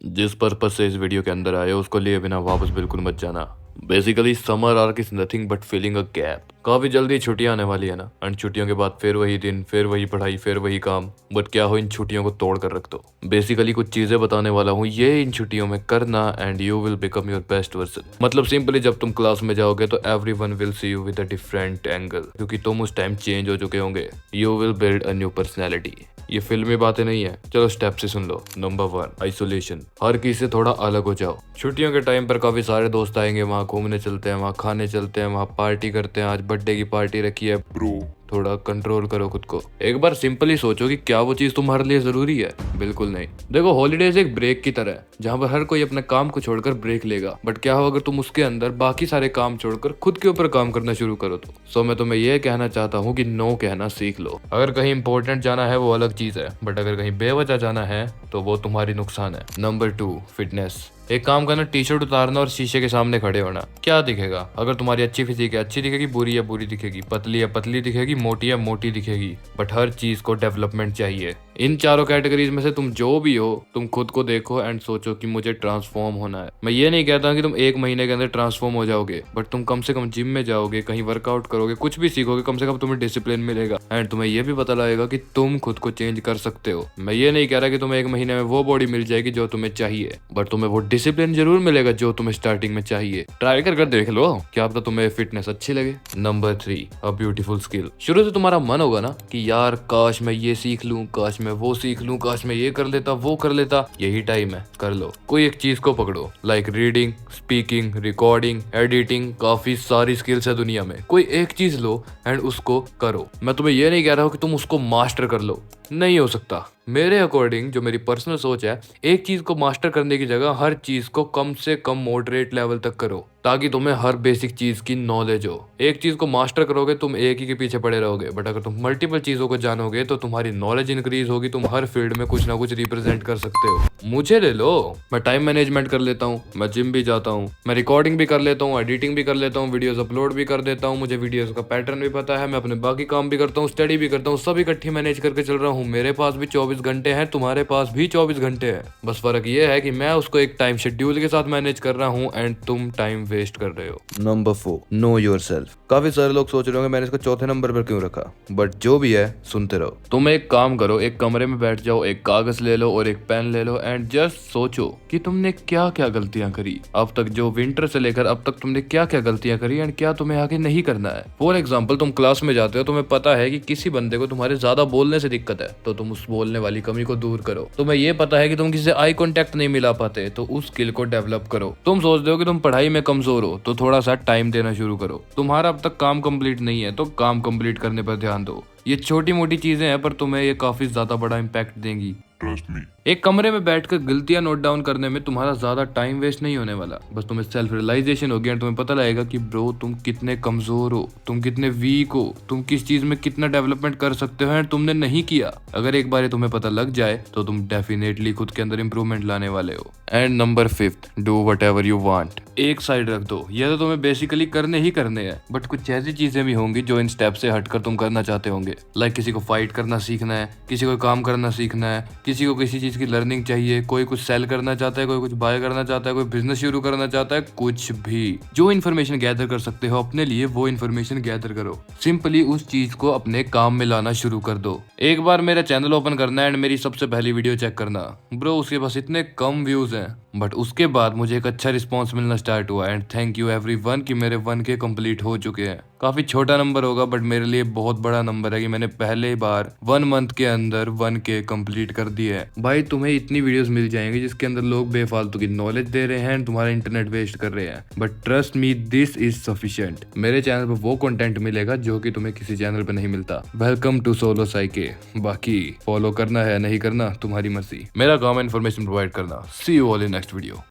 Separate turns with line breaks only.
जिस पर्पज से इस वीडियो के अंदर आए उसको लिए बिना वापस बिल्कुल मत जाना। Basically summer arc is nothing but filling a gap. काफी जल्दी छुट्टियां आने वाली है ना, एंड छुट्टियों के बाद फिर वही दिन, फिर वही पढ़ाई, फिर वही काम। बट क्या हो इन छुट्टियों को तोड़ कर रख दो। बेसिकली कुछ चीजें बताने वाला हूँ, ये इन छुट्टियों में करना and you will become your best version. मतलब सिंपली जब तुम क्लास में जाओगे तो every one will see you with a different angle, क्योंकि तुम उस टाइम चेंज हो चुके होंगे। You will build a new personality. ये फिल्मी बातें नहीं है, चलो स्टेप से सुन लो। Number 1, isolation. हर किसी से थोड़ा अलग हो जाओ। छुट्टियों के टाइम पर काफी सारे दोस्त आएंगे, वहाँ घूमने चलते हैं, वहाँ खाने चलते हैं, वहाँ पार्टी करते हैं। आज बर्थडे की पार्टी रखी है ब्रो, थोड़ा कंट्रोल करो खुद को। एक बार सिंपली सोचो कि क्या वो चीज तुम्हारे लिए जरूरी है। बिल्कुल नहीं। देखो हॉलीडेज एक ब्रेक की तरह है, जहाँ पर हर कोई अपने काम को छोड़कर ब्रेक लेगा। बट क्या हो अगर तुम उसके अंदर बाकी सारे काम छोड़कर खुद के ऊपर काम करना शुरू करो तो। सो मैं तुम्हें यह कहना चाहता हूँ कि नो कहना सीख लो। अगर कहीं इंपॉर्टेंट जाना है वो अलग चीज है, बट अगर कहीं बेवजह जाना है तो वो तुम्हारी नुकसान है। Number 2, fitness. एक काम करना, टी शर्ट उतारना और शीशे के सामने खड़े होना। क्या दिखेगा? अगर तुम्हारी अच्छी फिजिक है अच्छी दिखेगी, बुरी है बुरी दिखेगी, पतली है पतली दिखेगी, मोटी है मोटी दिखेगी। बट हर चीज को डेवलपमेंट चाहिए। इन चारों कैटेगरीज में से तुम जो भी हो, तुम खुद को देखो एंड सोचो कि मुझे ट्रांसफॉर्म होना है। मैं ये नहीं कहता कि तुम एक महीने के अंदर ट्रांसफॉर्म हो जाओगे, बट तुम कम से कम जिम में जाओगे, कहीं वर्कआउट करोगे, कुछ भी सीखोगे, कम से कम तुम्हें डिसिप्लिन मिलेगा एंड तुम्हें यह भी पता लगेगा कि तुम खुद को चेंज कर सकते हो। मैं ये नहीं कह रहा कि तुम्हें एक महीने में वो बॉडी मिल जाएगी जो तुम्हें चाहिए, बट तुम्हें वो डिसिप्लिन जरूर मिलेगा जो तुम्हें स्टार्टिंग में चाहिए। ट्राई कर देख लो, क्या पता तुम्हें फिटनेस अच्छी लगे। Number 3, a beautiful skill. शुरू से तुम्हारा मन होगा ना कि यार काश मैं ये सीख लूं, काश मैं वो सीख लूं, काश मैं ये कर लेता वो कर लेता। यही टाइम है, कर लो। कोई एक चीज को पकड़ो, like reading, speaking, recording, editing. काफी सारी स्किल्स है दुनिया में, कोई एक चीज लो एंड उसको करो। मैं तुम्हें ये नहीं कह रहा हूँ कि तुम उसको मास्टर कर लो, नहीं हो सकता। मेरे अकॉर्डिंग जो मेरी पर्सनल सोच है, एक चीज को मास्टर करने की जगह हर चीज को कम से कम मॉडरेट लेवल तक करो, ताकि तुम्हें हर बेसिक चीज की नॉलेज हो। एक चीज को मास्टर करोगे तुम एक ही के पीछे पड़े रहोगे, बट अगर तुम मल्टीपल चीजों को जानोगे तो तुम्हारी नॉलेज इंक्रीज होगी, तुम हर फील्ड में कुछ ना कुछ रिप्रेजेंट कर सकते हो। मुझे ले लो, मैं टाइम मैनेजमेंट कर लेता हूँ, मैं जिम भी जाता हूँ, मैं रिकॉर्डिंग भी कर लेता हूँ, एडिटिंग भी कर लेता हूँ, वीडियोस अपलोड भी कर देता हूँ, मुझे वीडियोस का पैटर्न भी पता है, मैं अपने बाकी काम भी करता हूँ, स्टडी भी करता हूँ, सब इकट्ठी मैनेज करके चल रहा हूँ। मेरे पास भी 24 घंटे हैं, तुम्हारे पास भी 24 घंटे हैं। बस फर्क ये है कि मैं उसको एक टाइम शेड्यूल के साथ मैनेज कर रहा हूँ एंड तुम टाइम वेस्ट कर रहे हो। Number 4, no yourself. काफी सारे लोग सोच रहे होंगे मैंने इसको चौथे नंबर पर क्यों रखा, बट जो भी है सुनते रहो। तुम एक काम करो, एक कमरे में बैठ जाओ, एक कागज ले लो और एक पेन ले लो एंड जस्ट सोचो कि तुमने क्या क्या गलतियां करी अब तक। जो विंटर से लेकर अब तक तुमने क्या क्या गलतियां करी एंड क्या तुम्हें आगे नहीं करना है। फॉर एग्जाम्पल, तुम क्लास में जाते हो, तुम्हें पता है कि किसी बंदे को तुम्हारे ज्यादा बोलने से दिक्कत है, तो तुम उस बोलने वाली कमी को दूर करो। तुम्हें ये पता है कि तुम किसी से आई कांटेक्ट नहीं मिला पाते, तो उस स्किल को डेवलप करो। तुम सोचते हो कि तुम पढ़ाई में कमजोर हो, तो थोड़ा सा टाइम देना शुरू करो। तुम्हारा अब तक काम कंप्लीट नहीं है तो काम कंप्लीट करने पर ध्यान दो। ये छोटी मोटी चीजें हैं पर तुम्हें ये काफी ज्यादा बड़ा इम्पैक्ट देंगी, ट्रस्ट मी। एक कमरे में बैठकर गलतियां नोट डाउन करने में तुम्हारा ज्यादा टाइम वेस्ट नहीं होने वाला। बस तुम्हें सेल्फ रियलाइजेशन होगी एंड तुम्हें पता लगेगा कि ब्रो तुम कितने कमजोर हो, तुम कितने वीक हो, तुम किस चीज में कितना डेवलपमेंट कर सकते हो एंड तुमने नहीं किया। अगर एक बार तुम्हें पता लग जाए तो तुम डेफिनेटली खुद के अंदर इंप्रूवमेंट लाने वाले हो। And number 5, do what ever you want. एक साइड रख दो, ये तो तुम्हें बेसिकली करने ही करने हैं, बट कुछ ऐसी चीजें भी होंगी जो इन स्टेप से हटकर तुम करना चाहते होंगे। लाइक किसी को फाइट करना सीखना है, किसी को काम करना सीखना है, किसी को किसी चीज की लर्निंग चाहिए, कोई कुछ सेल करना चाहता है, कोई कुछ बाय करना चाहता है, कोई बिजनेस शुरू करना चाहता है। कुछ भी जो इन्फॉर्मेशन गैदर कर सकते हो अपने लिए, वो इन्फॉर्मेशन गैदर करो। सिंपली उस चीज को अपने काम में लाना शुरू कर दो। एक बार मेरा चैनल ओपन करना एंड मेरी सबसे पहली वीडियो चेक करना, ब्रो उसके पास इतने कम व्यूज हैं, बट उसके बाद मुझे एक अच्छा रिस्पॉन्स मिलना स्टार्ट हुआ एंड थैंक यू एवरीवन कि मेरे 1K कंप्लीट हो चुके हैं। काफी छोटा नंबर होगा बट मेरे लिए बहुत बड़ा नंबर है कि मैंने पहले बार 1 मंथ के अंदर 1K कंप्लीट कर दिया है। भाई तुम्हें इतनी वीडियोस मिल जाएंगी जिसके अंदर लोग बेफालतू की नॉलेज दे रहे हैं, तुम्हारा इंटरनेट वेस्ट कर रहे हैं, but trust me this is sufficient. मेरे चैनल पर वो कंटेंट मिलेगा जो कि तुम्हें किसी चैनल पर नहीं मिलता। Welcome to solo psyche. बाकी फॉलो करना है नहीं करना तुम्हारी मर्जी, मेरा काम है इन्फॉर्मेशन प्रोवाइड करना। See you all in next video.